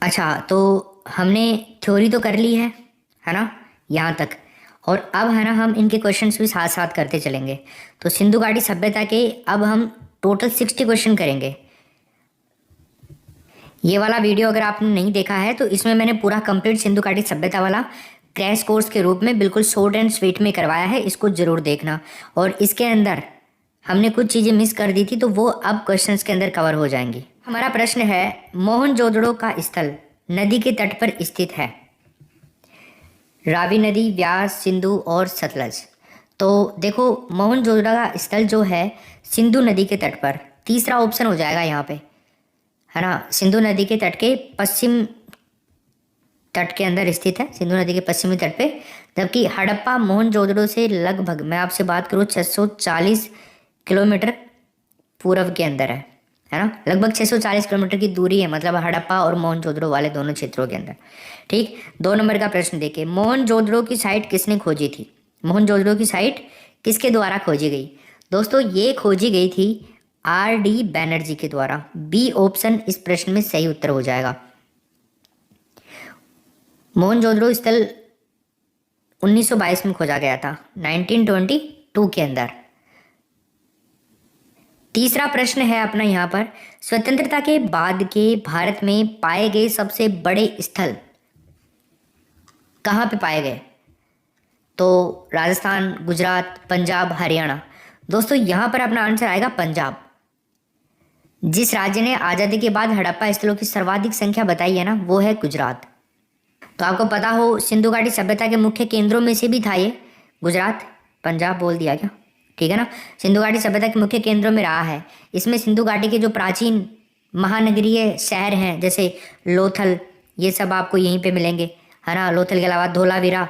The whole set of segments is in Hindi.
अच्छा, तो हमने थ्योरी तो कर ली है ना, यहाँ तक। और अब है ना, हम इनके क्वेश्चंस भी साथ साथ करते चलेंगे। तो सिंधु घाटी सभ्यता के अब हम टोटल 60 क्वेश्चन करेंगे। ये वाला वीडियो अगर आपने नहीं देखा है तो इसमें मैंने पूरा कंप्लीट सिंधु घाटी सभ्यता वाला क्रैश कोर्स के रूप में बिल्कुल शॉर्ट एंड स्वीट में करवाया है, इसको जरूर देखना। और इसके अंदर हमने कुछ चीज़ें मिस कर दी थी, तो वो अब क्वेश्चंस के अंदर कवर हो जाएंगी। हमारा प्रश्न है, मोहनजोदड़ो का स्थल नदी के तट पर स्थित है। रावी नदी, व्यास, सिंधु और सतलज। तो देखो, मोहनजोदड़ो का स्थल जो है सिंधु नदी के तट पर, तीसरा ऑप्शन हो जाएगा यहाँ पे, है ना। सिंधु नदी के तट के पश्चिम तट के अंदर स्थित है, सिंधु नदी के पश्चिमी तट पे। जबकि हड़प्पा मोहनजोदड़ो से लगभग, मैं आपसे बात करूँ, 640 किलोमीटर पूर्व के अंदर है ना। लगभग 640 किलोमीटर की दूरी है, मतलब हड़प्पा और मोहनजोदड़ो वाले दोनों क्षेत्रों के अंदर। ठीक, 2 नंबर का प्रश्न देखिए, मोहनजोदड़ो की साइट किसने खोजी थी? मोहनजोदड़ो की साइट किसके द्वारा खोजी गई? दोस्तों, ये खोजी गई थी R.D. बैनर्जी के द्वारा। बी ऑप्शन इस प्रश्न में सही उत्तर हो जाएगा। मोहनजोदड़ो स्थल 1922 में खोजा गया था, 1922 के अंदर। तीसरा प्रश्न है अपना यहाँ पर, स्वतंत्रता के बाद के भारत में पाए गए सबसे बड़े स्थल कहाँ पे पाए गए? तो राजस्थान, गुजरात, पंजाब, हरियाणा। दोस्तों, यहाँ पर अपना आंसर आएगा पंजाब। जिस राज्य ने आज़ादी के बाद हड़प्पा स्थलों की सर्वाधिक संख्या बताई है ना, वो है गुजरात। तो आपको पता हो, सिंधु घाटी सभ्यता के मुख्य केंद्रों में से भी था ये गुजरात। पंजाब बोल दिया क्या? ठीक है ना। सिंधु घाटी सभ्यता के मुख्य केंद्रों में रहा है। इसमें सिंधु घाटी के जो प्राचीन महानगरीय शहर हैं, जैसे लोथल, ये सब आपको यहीं पे मिलेंगे, है ना। लोथल के अलावा धोलावीरा,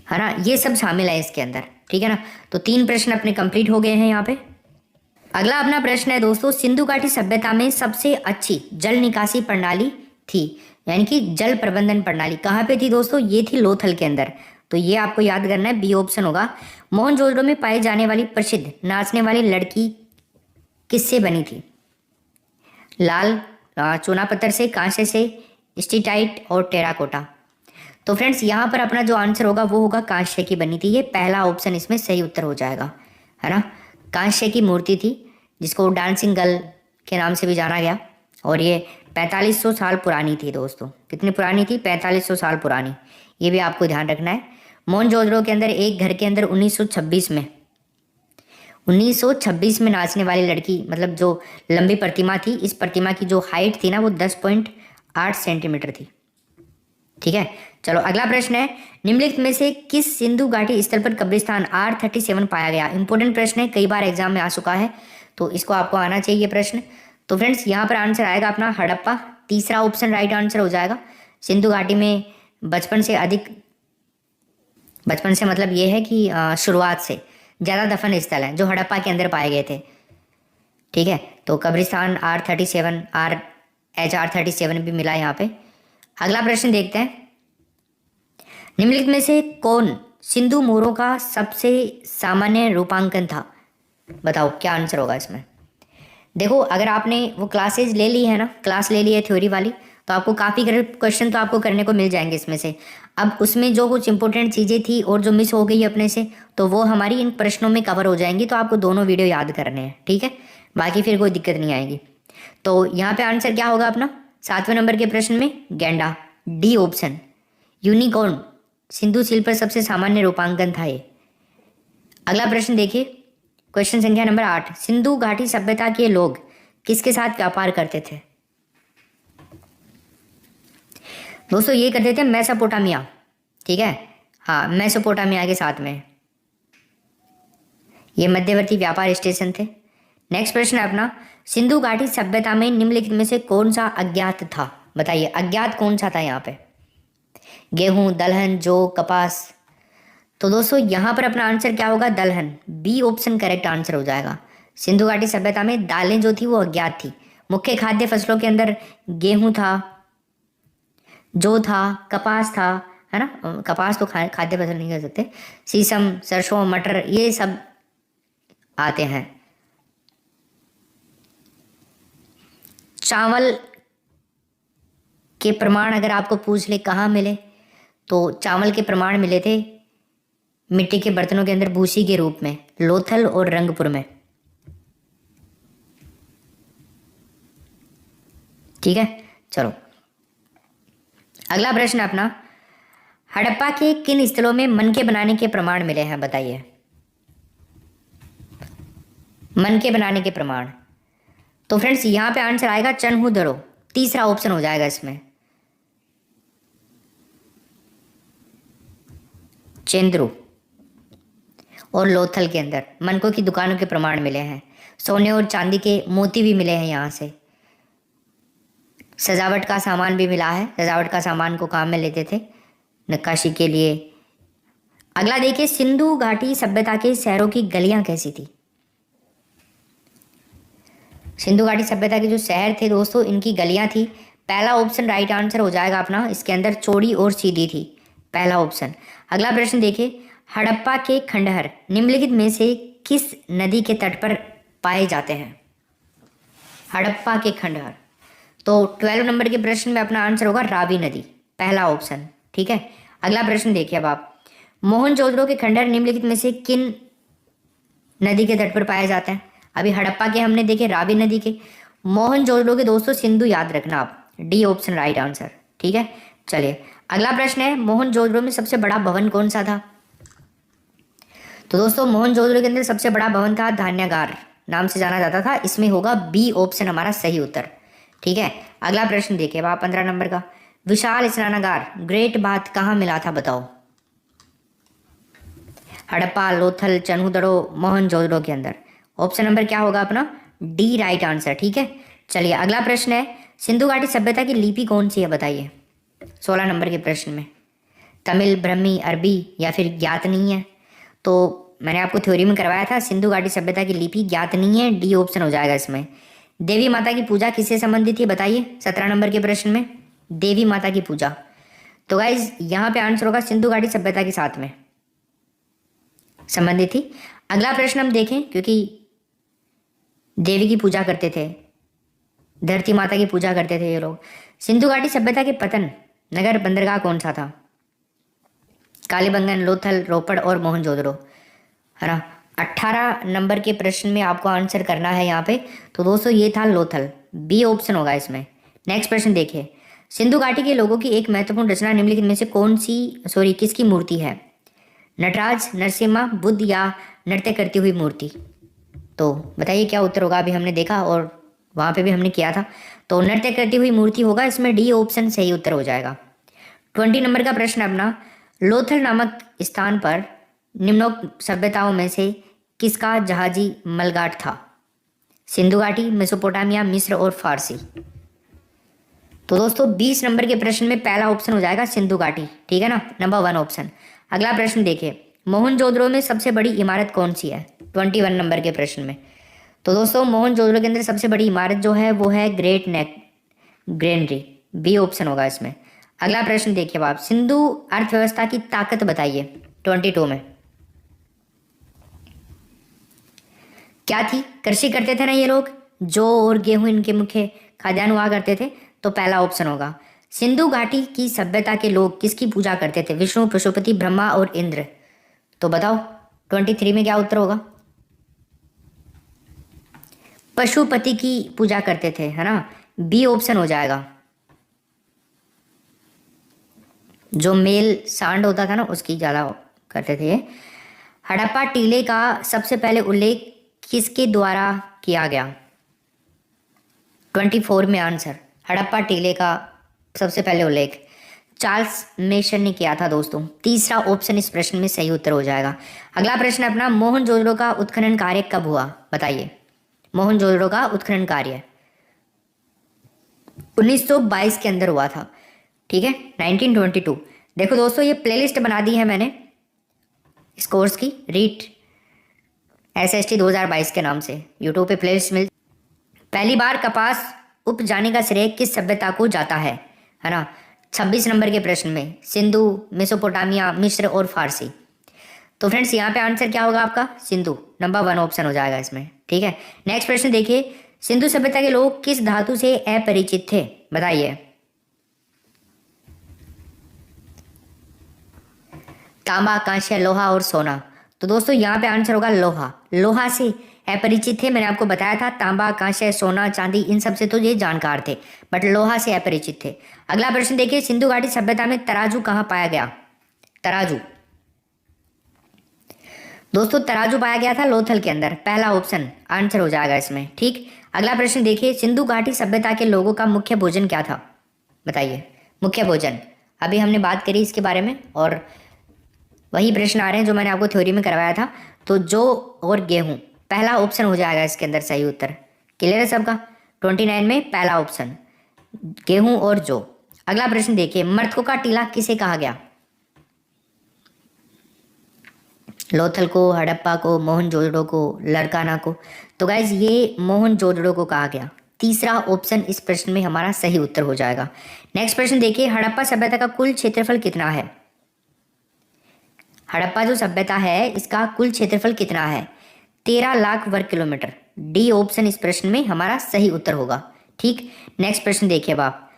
है ना, ये सब शामिल है इसके अंदर। ठीक है ना। तो 3 प्रश्न अपने कंप्लीट हो गए हैं यहाँ पे। अगला अपना प्रश्न है दोस्तों, सिंधु घाटी सभ्यता में सबसे अच्छी जल निकासी प्रणाली थी, यानी कि जल प्रबंधन प्रणाली कहाँ पे थी दोस्तों? ये थी लोथल के अंदर। तो ये आपको याद करना है, बी ऑप्शन होगा। मोहनजोदड़ो में पाई जाने वाली प्रसिद्ध नाचने वाली लड़की किससे बनी थी? लाल चूना पत्थर से, कांसे से, स्टीटाइट और टेराकोटा। तो फ्रेंड्स, यहाँ पर अपना जो आंसर होगा वो होगा कांस्य की बनी थी। ये पहला ऑप्शन इसमें सही उत्तर हो जाएगा, है ना। कांस्य की मूर्ति थी, जिसको डांसिंग गर्ल के नाम से भी जाना गया। और ये 4500 साल पुरानी थी दोस्तों। कितनी पुरानी थी? 4500 साल पुरानी। ये भी आपको ध्यान रखना है। मोहनजोदड़ो के अंदर एक घर के अंदर 1926 में नाचने वाली लड़की, मतलब जो लंबी प्रतिमा थी, इस प्रतिमा की जो हाइट थी ना, वो 10.8 सेंटीमीटर थी। ठीक है। चलो, अगला प्रश्न है, निम्नलिखित में से किस सिंधु घाटी स्थल पर कब्रिस्तान R37 पाया गया? इंपॉर्टेंट प्रश्न है, कई बार एग्जाम में आ चुका है, तो इसको आपको आना चाहिए प्रश्न। तो फ्रेंड्स, यहाँ पर आंसर आएगा अपना हड़प्पा। तीसरा ऑप्शन राइट आंसर हो जाएगा। सिंधु घाटी में बचपन से मतलब ये है कि शुरुआत से ज़्यादा दफन स्थल हैं जो हड़प्पा के अंदर पाए गए थे। ठीक है। तो कब्रिस्तान HR37 भी मिला यहाँ पे। अगला प्रश्न देखते हैं, निम्नलिखित में से कौन सिंधु मोरों का सबसे सामान्य रूपांकन था? बताओ क्या आंसर होगा इसमें। देखो, अगर आपने वो क्लासेज ले ली है ना, क्लास ले ली है थ्योरी वाली, तो आपको काफ़ी क्वेश्चन तो आपको करने को मिल जाएंगे इसमें से। अब उसमें जो कुछ इंपॉर्टेंट चीज़ें थी और जो मिस हो गई अपने से, तो वो हमारी इन प्रश्नों में कवर हो जाएंगी। तो आपको दोनों वीडियो याद करने हैं, ठीक है। बाकी फिर कोई दिक्कत नहीं आएगी। तो यहाँ पे आंसर क्या होगा अपना 7वें नंबर के प्रश्न में? गैंडा, डी ऑप्शन। यूनिकॉर्न सिंधु शिल्प पर सबसे सामान्य रूपांकन था ये। अगला प्रश्न देखिए, क्वेश्चन संख्या नंबर 8, सिंधु घाटी सभ्यता के लोग किसके साथ व्यापार करते थे? दोस्तों, ये करते थे मेसोपोटामिया। ठीक है, हाँ, मेसोपोटामिया के साथ में ये मध्यवर्ती व्यापार स्टेशन थे। नेक्स्ट प्रश्न है अपना, सिंधु घाटी सभ्यता में निम्नलिखित में से कौन सा अज्ञात था? बताइए, अज्ञात कौन सा था यहाँ पे? गेहूं, दलहन, जौ, कपास। तो दोस्तों, यहाँ पर अपना आंसर क्या होगा? दलहन, बी ऑप्शन करेक्ट आंसर हो जाएगा। सिंधु घाटी सभ्यता में दालें जो थी वो अज्ञात थी। मुख्य खाद्य फसलों के अंदर गेहूं था, जौ था, कपास था, है ना। कपास तो खाद्य फसल नहीं कह सकते। सीसम, सरसों, मटर, ये सब आते हैं। चावल के प्रमाण अगर आपको पूछ ले कहाँ मिले, तो चावल के प्रमाण मिले थे मिट्टी के बर्तनों के अंदर भूसी के रूप में, लोथल और रंगपुर में। ठीक है, चलो अगला प्रश्न अपना, हड़प्पा के किन स्थलों में मनके बनाने के प्रमाण मिले हैं, बताइए। मनके बनाने के प्रमाण, तो फ्रेंड्स यहां पे आंसर आएगा चन्हूदड़ो, तीसरा ऑप्शन हो जाएगा इसमें, चेंद्रू और लोथल के अंदर मनकों की दुकानों के प्रमाण मिले हैं। सोने और चांदी के मोती भी मिले हैं यहाँ से। सजावट का सामान भी मिला है, सजावट का सामान को काम में लेते थे नक्काशी के लिए। अगला देखिए, सिंधु घाटी सभ्यता के शहरों की गलियां कैसी थी। सिंधु घाटी सभ्यता के जो शहर थे दोस्तों, इनकी गलियां थी। पहला ऑप्शन राइट आंसर हो जाएगा अपना, इसके अंदर चौड़ी और सीधी थी, पहला ऑप्शन। अगला प्रश्न देखिए, हड़प्पा के खंडहर निम्नलिखित में से किस नदी के तट पर पाए जाते हैं। हड़प्पा के खंडहर, तो 12 नंबर के प्रश्न में अपना आंसर होगा रावी नदी, पहला ऑप्शन। ठीक है, अगला प्रश्न देखिए अब आप, मोहनजोदड़ो के खंडहर निम्नलिखित में से किन नदी के तट पर पाए जाते हैं। अभी हड़प्पा के हमने देखे रावी नदी के, मोहनजोदड़ो के दोस्तों सिंधु याद रखना आप, डी ऑप्शन राइट आंसर। ठीक है, चलिए अगला प्रश्न है, मोहनजोदड़ो में सबसे बड़ा भवन कौन सा था। तो दोस्तों मोहनजोदड़ो के अंदर सबसे बड़ा भवन था धान्यागार, नाम से जाना जाता था। इसमें होगा बी ऑप्शन हमारा सही उत्तर। ठीक है, अगला प्रश्न देखिए आप 15 नंबर का, विशाल स्नानागार ग्रेट बाथ कहाँ मिला था, बताओ। हड़प्पा, लोथल, चन्हूदड़ो, मोहनजोदड़ो के अंदर। ऑप्शन नंबर क्या होगा अपना, डी राइट आंसर। ठीक है, चलिए अगला प्रश्न है, सिंधु घाटी सभ्यता की लिपि कौन सी है, बताइए। 16 नंबर के प्रश्न में तमिल, ब्रह्मी, अरबी या फिर ज्ञात नहीं है। तो मैंने आपको थ्योरी में करवाया था, सिंधु घाटी सभ्यता की लिपि ज्ञात नहीं है, डी ऑप्शन हो जाएगा इसमें। देवी माता की पूजा किससे संबंधित थी, बताइए। 17 नंबर के प्रश्न में देवी माता की पूजा, तो गाइज यहाँ पे आंसर होगा सिंधु घाटी सभ्यता के साथ में संबंधित थी। अगला प्रश्न हम देखें, क्योंकि देवी की पूजा करते थे, धरती माता की पूजा करते थे ये लोग। सिंधु घाटी सभ्यता के पतन नगर बंदरगाह कौन सा था। कालीबंगन, लोथल, रोपड़ और मोहनजोदड़ो, है ना। 18 नंबर के प्रश्न में आपको आंसर करना है यहाँ पे, तो दोस्तों ये था लोथल, बी ऑप्शन होगा इसमें। नेक्स्ट प्रश्न देखिए, सिंधु घाटी के लोगों की एक महत्वपूर्ण रचना निम्नलिखित में से किसकी मूर्ति है। नटराज, नरसिम्हा, बुद्ध या नृत्य करती हुई मूर्ति। तो बताइए क्या उत्तर होगा। अभी हमने देखा और वहाँ पे भी हमने किया था, तो नृत्य करती हुई मूर्ति होगा इसमें, डी ऑप्शन सही उत्तर हो जाएगा। 20 नंबर का प्रश्न अपना, लोथल नामक स्थान पर निम्नोक्त सभ्यताओं में से किसका जहाजी मलघाट था। सिंधु घाटी, मेसोपोटामिया, मिस्र और फारसी। तो दोस्तों 20 नंबर के प्रश्न में पहला ऑप्शन हो जाएगा सिंधु घाटी। ठीक है ना, नंबर 1 ऑप्शन। अगला प्रश्न देखिए, मोहनजोदड़ो में सबसे बड़ी इमारत कौन सी है, 21 नंबर के प्रश्न में। तो दोस्तों मोहनजोदड़ो के अंदर सबसे बड़ी इमारत जो है वो है ग्रेट नेक ग्रेनरी, बी ऑप्शन होगा इसमें। अगला प्रश्न देखिए आप, सिंधु अर्थव्यवस्था की ताकत बताइए 22 में क्या थी। कृषि करते थे ना ये लोग, जौ और गेहूं इनके मुख्य खाद्यान्न हुआ करते थे, तो पहला ऑप्शन होगा। सिंधु घाटी की सभ्यता के लोग किसकी पूजा करते थे, विष्णु, पशुपति, ब्रह्मा और इंद्र। तो बताओ 23 में क्या उत्तर होगा। पशुपति की पूजा करते थे, है ना, बी ऑप्शन हो जाएगा। जो मेल सांड होता था ना उसकी ज्यादा करते थे। हड़प्पा टीले का सबसे पहले उल्लेख किसके द्वारा किया गया। 24 में आंसर, हड़प्पा टीले का सबसे पहले उल्लेख चार्ल्स मेसन ने किया था दोस्तों। तीसरा ऑप्शन इस प्रश्न में सही उत्तर हो जाएगा। अगला प्रश्न अपना, मोहनजोदड़ो का उत्खनन कार्य कब हुआ, बताइए। मोहनजोदड़ो का उत्खनन कार्य 1922 के अंदर हुआ था। ठीक है, 1922। देखो दोस्तों ये प्लेलिस्ट बना दी है मैंने इस कोर्स की, रीट SST 2022 के नाम से यूट्यूब पे प्लेलिस्ट मिल। पहली बार कपास उपजाने का श्रेय किस सभ्यता को जाता है ना। 26 नंबर के प्रश्न में सिंधु, मेसोपोटामिया, मिस्र और फारसी। तो फ्रेंड्स यहाँ पे आंसर क्या होगा आपका, सिंधु, नंबर 1 ऑप्शन हो जाएगा इसमें। ठीक है, नेक्स्ट प्रश्न देखिए, सिंधु सभ्यता के लोग किस धातु से अपरिचित थे, बताइए। तांबा, कांस्य, लोहा और सोना। तो दोस्तों यहाँ पे आंसर होगा लोहा। लोहा से अपरिचित थे। मैंने आपको बताया था तांबा, कांस्य, सोना, चांदी इन सब से तो ये जानकार थे, बट लोहा से अपरिचित थे। अगला प्रश्न देखिए, सिंधु घाटी सभ्यता में तराजू कहाँ पाया गया? तराजू दोस्तों तराजू पाया गया था लोथल के अंदर, पहला ऑप्शन आंसर हो जाएगा इसमें। ठीक, अगला प्रश्न देखिए, सिंधु घाटी सभ्यता के लोगों का मुख्य भोजन क्या था, बताइए। मुख्य भोजन अभी हमने बात करी इसके बारे में, और वही प्रश्न आ रहे हैं जो मैंने आपको थ्योरी में करवाया था। तो जौ और गेहूं, पहला ऑप्शन हो जाएगा इसके अंदर सही उत्तर। क्लियर है सबका? 29 में पहला ऑप्शन गेहूं और जौ। अगला प्रश्न देखिए, मृतकों का टीला किसे कहा गया? लोथल को, हड़प्पा को, मोहनजोदड़ो को, लड़काना को। तो गाइज ये मोहनजोदड़ो को कहा गया। तीसरा ऑप्शन इस प्रश्न में हमारा सही उत्तर हो जाएगा। नेक्स्ट प्रश्न देखिए, हड़प्पा सभ्यता का कुल क्षेत्रफल कितना है? हड़प्पा जो सभ्यता है इसका कुल क्षेत्रफल कितना है? 13 लाख वर्ग किलोमीटर। डी ऑप्शन इस प्रश्न में हमारा सही उत्तर होगा। ठीक, नेक्स्ट प्रश्न देखिए अब आप,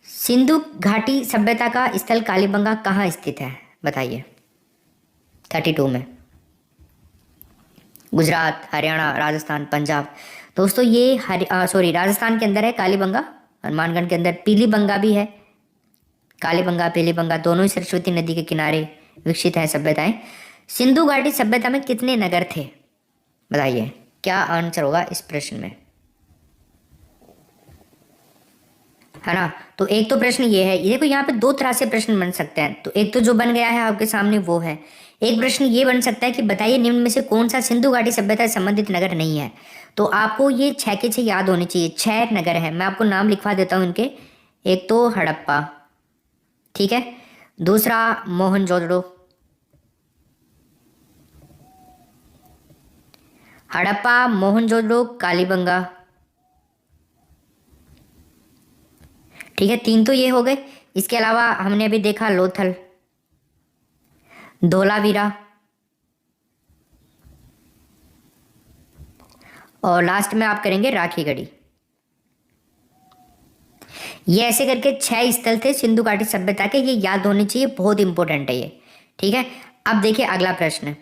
सिंधु घाटी सभ्यता का स्थल कालीबंगा कहाँ स्थित है, बताइए। 32 में गुजरात, हरियाणा, राजस्थान, पंजाब। दोस्तों ये राजस्थान के अंदर है कालीबंगा। हनुमानगढ़ के अंदर पीलीबंगा भी है। कालीबंगा, पीलीबंगा दोनों ही सरस्वती नदी के किनारे विकसित है सभ्यताएं। सिंधु घाटी सभ्यता में कितने नगर थे, बताइए। क्या आंसर होगा इस प्रश्न में, है ना। तो एक तो प्रश्न ये है, ये देखो यहाँ पे दो तरह से प्रश्न बन सकते हैं। तो एक तो जो बन गया है आपके सामने वो है। एक प्रश्न ये बन सकता है कि बताइए निम्न में से कौन सा सिंधु घाटी सभ्यता से संबंधित नगर नहीं है। तो आपको ये 6 के 6 याद होने चाहिए। 6 नगर हैं, मैं आपको नाम लिखवा देता हूँ इनके। एक तो हड़प्पा, ठीक है, दूसरा मोहनजोदड़ो, हड़प्पा, मोहनजोदड़ो, कालीबंगा, ठीक है, 3 तो ये हो गए। इसके अलावा हमने अभी देखा लोथल, धोलावीरा और लास्ट में आप करेंगे राखीगढ़ी। ये ऐसे करके 6 स्थल थे सिंधु घाटी सभ्यता के, ये याद होने चाहिए, बहुत इंपॉर्टेंट है ये। ठीक है, अब देखिए अगला प्रश्न,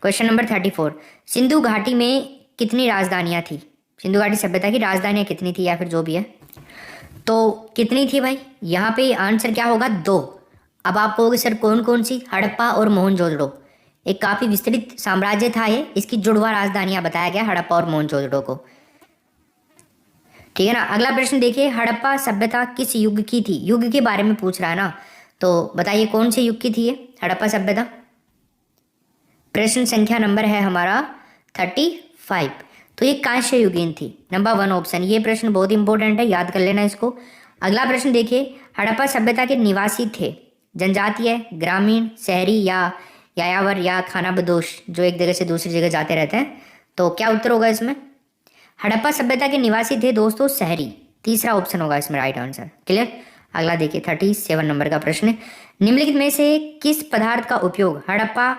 क्वेश्चन नंबर 34। सिंधु घाटी में कितनी राजधानियां थी? सिंधु घाटी सभ्यता की राजधानियां कितनी थी, या फिर जो भी है तो कितनी थी भाई? यहाँ पे आंसर क्या होगा? 2। अब आप कहोगे सर कौन कौन सी? हड़प्पा और मोहनजोदड़ो, एक काफी विस्तृत साम्राज्य था ये, इसकी जुड़वा राजधानियां बताया गया हड़प्पा और मोहनजोदड़ो को। ठीक है ना। अगला प्रश्न देखिए, हड़प्पा सभ्यता किस युग की थी? युग के बारे में पूछ रहा है ना, तो बताइए कौन से युग की थी ये हड़प्पा सभ्यता? प्रश्न संख्या नंबर है हमारा 35। तो ये कांस्य युगीन थी, नंबर 1 ऑप्शन। ये प्रश्न बहुत इंपॉर्टेंट है, याद कर लेना इसको। अगला प्रश्न देखिए, हड़प्पा सभ्यता के निवासी थे जनजातीय, ग्रामीण, शहरी या यायावर या खानाबदोश, जो एक जगह से दूसरी जगह जाते रहते हैं। तो क्या उत्तर होगा इसमें? हड़प्पा सभ्यता के निवासी थे दोस्तों शहरी। तीसरा ऑप्शन होगा इसमें राइट आंसर। क्लियर। अगला देखिए 37 नंबर का प्रश्न, निम्नलिखित में से किस पदार्थ का उपयोग हड़प्पा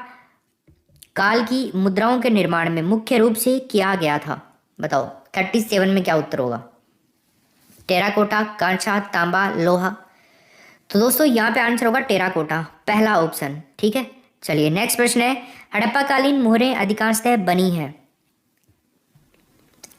काल की मुद्राओं के निर्माण में मुख्य रूप से किया गया था? बताओ 37 में क्या उत्तर होगा? टेराकोटा, कांसा, तांबा, लोहा। तो दोस्तों यहाँ पे आंसर होगा टेराकोटा, पहला ऑप्शन। ठीक है, चलिए नेक्स्ट प्रश्न है, हड़प्पा कालीन मोहरें अधिकांशतः बनी है,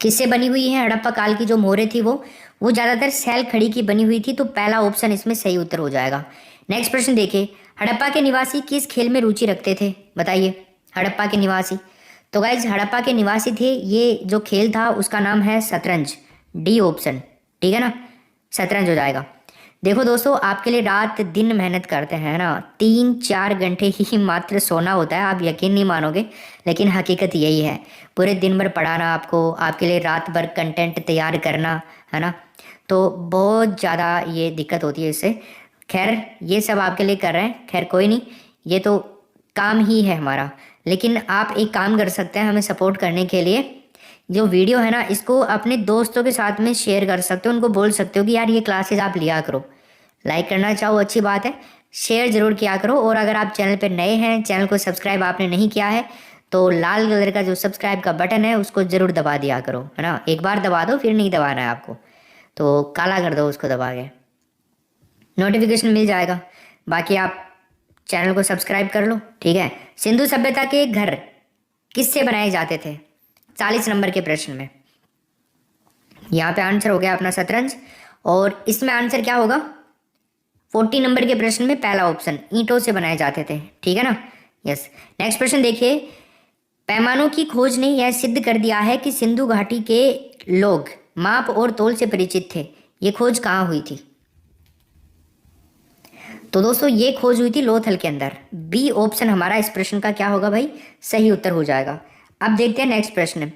किससे बनी हुई है? हड़प्पा काल की जो मोहरें थी वो ज़्यादातर सैल खड़ी की बनी हुई थी, तो पहला ऑप्शन इसमें सही उत्तर हो जाएगा। नेक्स्ट प्रश्न देखिए, हड़प्पा के निवासी किस खेल में रुचि रखते थे? बताइए हड़प्पा के निवासी। तो गाइज हड़प्पा के निवासी थे, ये जो खेल था उसका नाम है शतरंज। डी ऑप्शन, ठीक है ना, शतरंज हो जाएगा। देखो दोस्तों, आपके लिए रात दिन मेहनत करते हैं ना, 3-4 घंटे ही मात्र सोना होता है, आप यकीन नहीं मानोगे, लेकिन हकीकत यही है। पूरे दिन भर पढ़ाना आपको, आपके लिए रात भर कंटेंट तैयार करना, है ना, तो बहुत ज़्यादा ये दिक्कत होती है इससे। खैर ये सब आपके लिए कर रहे हैं, खैर कोई नहीं, ये तो काम ही है हमारा। लेकिन आप एक काम कर सकते हैं हमें सपोर्ट करने के लिए, जो वीडियो है ना इसको अपने दोस्तों के साथ में शेयर कर सकते हो, उनको बोल सकते हो कि यार ये क्लासेज आप लिया करो। लाइक करना चाहो अच्छी बात है, शेयर ज़रूर किया करो। और अगर आप चैनल पर नए हैं, चैनल को सब्सक्राइब आपने नहीं किया है, तो लाल कलर का जो सब्सक्राइब का बटन है उसको ज़रूर दबा दिया करो, है ना। एक बार दबा दो, फिर नहीं दबाना है आपको, तो काला कर दो उसको दबा के, नोटिफिकेशन मिल जाएगा। बाकी आप चैनल को सब्सक्राइब कर लो, ठीक है। सिंधु सभ्यता के घर किससे बनाए जाते थे? 40 नंबर के प्रश्न में। यहाँ पे आंसर हो गया अपना शतरंज, और इसमें आंसर क्या होगा? 40 नंबर के प्रश्न में पहला ऑप्शन, ईंटों से बनाए जाते थे, ठीक है ना। यस। नेक्स्ट प्रश्न देखिए, पैमानों की खोज ने यह सिद्ध कर दिया है कि सिंधु घाटी के लोग माप और तोल से परिचित थे। ये खोज कहाँ हुई थी? तो दोस्तों ये खोज हुई थी लोथल के अंदर। बी ऑप्शन हमारा इस प्रश्न का क्या होगा भाई? सही उत्तर हो जाएगा। अब देखते हैं नेक्स्ट प्रश्न,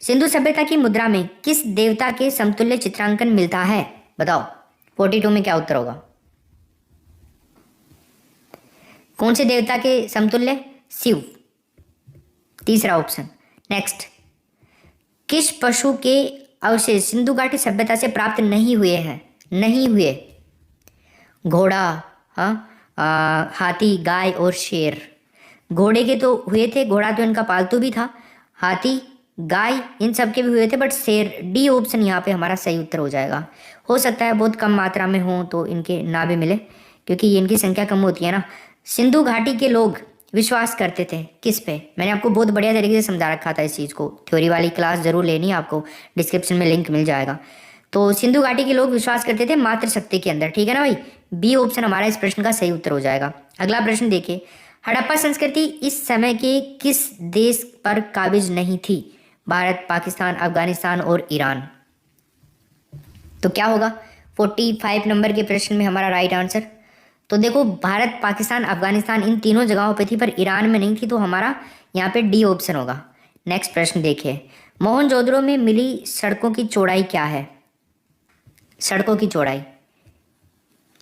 सिंधु सभ्यता की मुद्रा में किस देवता के समतुल्य चित्रांकन मिलता है? बताओ 42 में क्या उत्तर होगा? कौन से देवता के समतुल्य? शिव, तीसरा ऑप्शन। नेक्स्ट, किस पशु के अवशेष सिंधु घाटी सभ्यता से प्राप्त नहीं हुए हैं? नहीं हुए, घोड़ा, हाँ, हाथी, गाय और शेर। घोड़े के तो हुए थे, घोड़ा तो इनका पालतू भी था। हाथी, गाय, इन सब के भी हुए थे, बट शेर, डी ऑप्शन यहाँ पे हमारा सही उत्तर हो जाएगा। हो सकता है बहुत कम मात्रा में हो तो इनके ना भी मिले, क्योंकि इनकी संख्या कम होती है ना। सिंधु घाटी के लोग विश्वास करते थे किस पे? मैंने आपको बहुत बढ़िया तरीके से समझा रखा था इस चीज़ को, थ्योरी वाली क्लास जरूर लेनी है, आपको डिस्क्रिप्शन में लिंक मिल जाएगा। तो सिंधु घाटी के लोग विश्वास करते थे मातृ शक्ति के अंदर, ठीक है ना भाई। बी ऑप्शन हमारा इस प्रश्न का सही उत्तर हो जाएगा। अगला प्रश्न देखिए, हड़प्पा संस्कृति इस समय के किस देश पर काबिज नहीं थी? भारत, पाकिस्तान, अफगानिस्तान और ईरान। तो क्या होगा 45 नंबर के प्रश्न में हमारा राइट आंसर? तो देखो, भारत, पाकिस्तान, अफगानिस्तान इन तीनों जगहों पे थी, पर ईरान में नहीं थी, तो हमारा यहाँ पे डी ऑप्शन होगा। नेक्स्ट प्रश्न देखिए, मोहनजोदड़ो में मिली सड़कों की चौड़ाई क्या है? सड़कों की चौड़ाई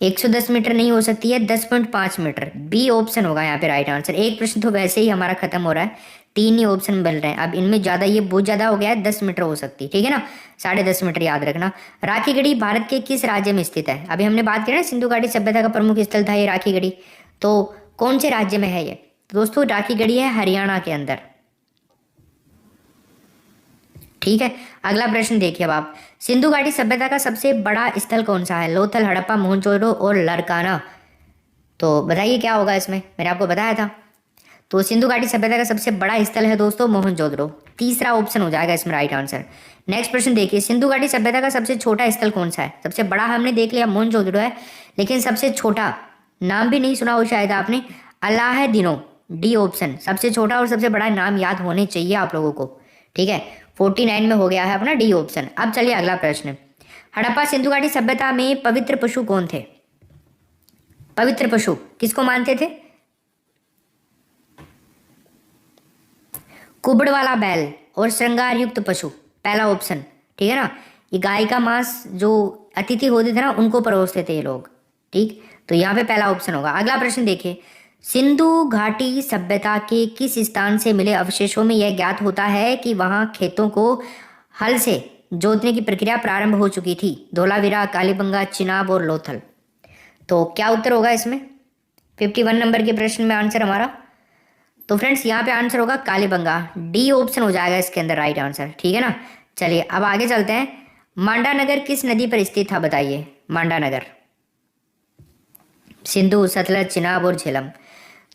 110 मीटर नहीं हो सकती है, 10.5 मीटर। बी ऑप्शन होगा यहाँ पे राइट आंसर। एक प्रश्न तो वैसे ही हमारा खत्म हो रहा है, 3 ही ऑप्शन मिल रहे हैं। अब इनमें ज़्यादा, ये बहुत ज़्यादा हो गया है, 10 मीटर हो सकती है, ठीक है ना, 10.5 मीटर याद रखना। राखीगढ़ी भारत के किस राज्य में स्थित है? अभी हमने बात की ना, सिंधु घाटी सभ्यता का प्रमुख स्थल था ये राखीगढ़ी, तो कौन से राज्य में है ये? तो दोस्तों राखीगढ़ी है हरियाणा के अंदर, ठीक है। अगला प्रश्न देखिए अब आप, सिंधु घाटी सभ्यता का सबसे बड़ा स्थल कौन सा है? लोथल, हड़प्पा, मोहनजोदड़ो और लरकाना। तो बताइए क्या होगा इसमें? मैंने आपको बताया था। तो सिंधु घाटी सभ्यता का सबसे बड़ा स्थल है दोस्तों मोहनजोदड़ो, तीसरा ऑप्शन हो जाएगा इसमें राइट आंसर। नेक्स्ट प्रश्न देखिए, सिंधु घाटी सभ्यता का सबसे छोटा स्थल कौन सा है? सबसे बड़ा हमने देख लिया मोहनजोदड़ो है, लेकिन सबसे छोटा नाम भी नहीं सुना हो शायद आपने, अलाहादीनो, डी ऑप्शन। सबसे छोटा और सबसे बड़ा नाम याद होने चाहिए आप लोगों को, ठीक है। 49 में हो गया है अपना डी ऑप्शन। अब चलिए अगला प्रश्न, हड़प्पा सिंधु घाटी सभ्यता में पवित्र पशु कौन थे? पवित्र पशु किसको मानते थे? कुबड़ वाला बैल और श्रृंगार युक्त पशु, पहला ऑप्शन, ठीक है ना। ये गाय का मांस जो अतिथि होते थे ना, उनको परोसते थे ये लोग, ठीक। तो यहाँ पे पहला ऑप्शन होगा। अगला प्रश्न देखिए, सिंधु घाटी सभ्यता के किस स्थान से मिले अवशेषों में यह ज्ञात होता है कि वहां खेतों को हल से जोतने की प्रक्रिया प्रारंभ हो चुकी थी? धोलावीरा, कालीबंगा, चिनाब और लोथल। तो क्या उत्तर होगा इसमें? 51 नंबर के प्रश्न में आंसर हमारा, तो फ्रेंड्स यहाँ पे आंसर होगा कालीबंगा, डी ऑप्शन हो जाएगा इसके अंदर राइट आंसर, ठीक है ना। चलिए अब आगे चलते हैं, मांडा नगर किस नदी पर स्थित था? बताइए। मांडा नगर, सिंधु, सतलज, चिनाब और झेलम।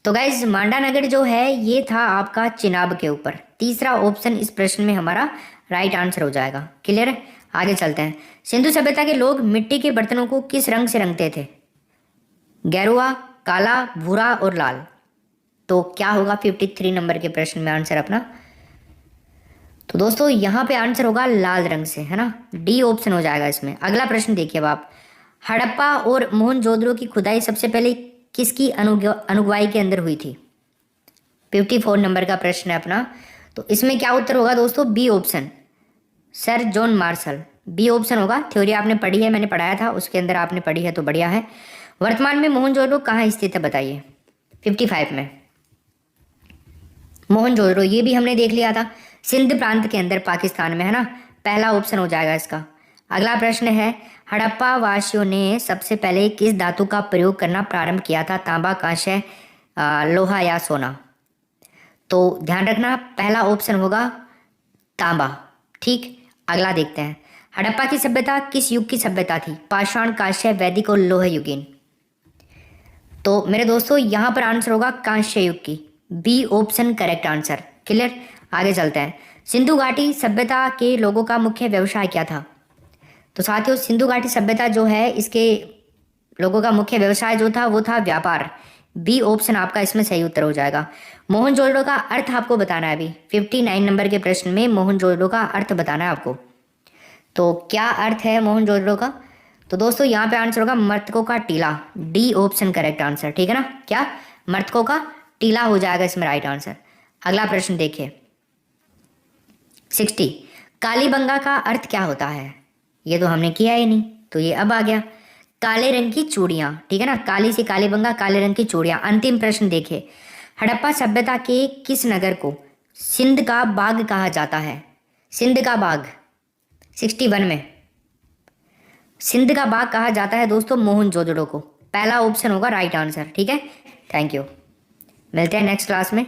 तो गाइज मांडा नगर जो है ये था आपका चिनाब के ऊपर, तीसरा ऑप्शन इस प्रश्न में हमारा राइट आंसर हो जाएगा। क्लियर है? आगे चलते हैं, सिंधु सभ्यता के लोग मिट्टी के बर्तनों को किस रंग से रंगते थे? गेरुआ, काला, भूरा और लाल। तो क्या होगा 53 नंबर के प्रश्न में आंसर अपना? तो दोस्तों यहाँ पे आंसर होगा लाल रंग से, है ना, डी ऑप्शन हो जाएगा इसमें। अगला प्रश्न देखिए अब आप, हड़प्पा और मोहनजोदड़ो की खुदाई सबसे पहले किसकी अनुगवाई के अंदर हुई थी? 54 नंबर का प्रश्न है अपना। तो इसमें क्या उत्तर होगा दोस्तों? B option, sir John Marshall, B option होगा। थ्योरी आपने पढ़ी है, मैंने पढ़ाया था, उसके अंदर आपने पढ़ी है तो बढ़िया है। वर्तमान में मोहनजोदड़ो कहाँ स्थित है बताइए? 55 में मोहनजोदड़ो, ये भी हमने देख लिया था, सिंध प्रांत के अंदर पाकिस्तान में, है ना, पहला ऑप्शन हो जाएगा इसका। अगला प्रश्न है, हड़प्पा वासियों ने सबसे पहले किस धातु का प्रयोग करना प्रारंभ किया था? तांबा, कांस्य, लोहा या सोना। तो ध्यान रखना पहला ऑप्शन होगा तांबा। ठीक, अगला देखते हैं। हड़प्पा की सभ्यता किस युग की सभ्यता थी? पाषाण, कांस्य, वैदिक और लोह युगीन। तो मेरे दोस्तों यहाँ पर आंसर होगा कांस्य युग की, B option correct answer. Clear, आगे चलते हैं। सिंधु घाटी सभ्यता के लोगों का मुख्य व्यवसाय क्या था? तो साथियों सिंधु घाटी सभ्यता जो है इसके लोगों का मुख्य व्यवसाय जो था वो था व्यापार। बी ऑप्शन आपका इसमें सही उत्तर हो जाएगा। मोहनजोदड़ो का अर्थ आपको बताना है। अभी 59 नंबर के प्रश्न में मोहनजोदड़ो का अर्थ बताना है आपको। तो क्या अर्थ है मोहनजोदड़ो का? तो दोस्तों यहाँ पे आंसर होगा मर्तकों का टीला, डी ऑप्शन करेक्ट आंसर। ठीक है ना, क्या मर्तकों का टीला हो जाएगा इसमें राइट आंसर। अगला प्रश्न देखिए 60, कालीबंगा का अर्थ क्या होता है? ये तो हमने किया ही नहीं, तो ये अब आ गया। काले रंग की चूड़ियां, ठीक है ना, काली से कालीबंगा, काले रंग की चूड़ियां। अंतिम प्रश्न देखिए, हड़प्पा सभ्यता के किस नगर को सिंध का बाग कहा जाता है? सिंध का बाग 61 में सिंध का बाग कहा जाता है दोस्तों मोहनजोदड़ो को। पहला ऑप्शन होगा राइट आंसर। ठीक है, थैंक यू, मिलते हैं नेक्स्ट क्लास में।